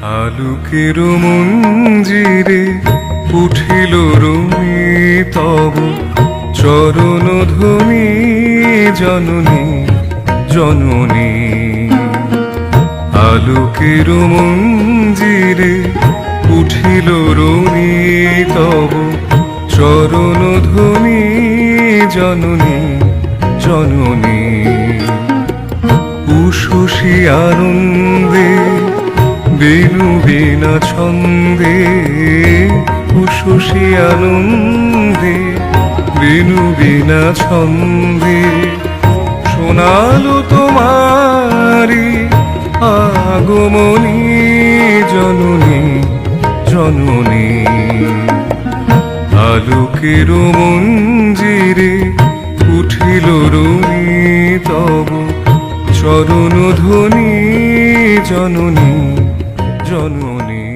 আলোকের মঞ্জিরে উঠিল রুমি তব চরণ ধ্বনি জননী জননী। আলোকের মঞ্জিরে উঠিল রুমি তব চরণ ধ্বনি জননী জননী। উষসী আনন্দে বেনু বিনা ছন্দে, উষসী আনন্দে বেনু বিনা ছন্দে শোনালো তোমারি আগমনী জননী জননী। আলোকের মঞ্জিরে উঠিল রুমি তব চরণ ধ্বনি জননী জননী।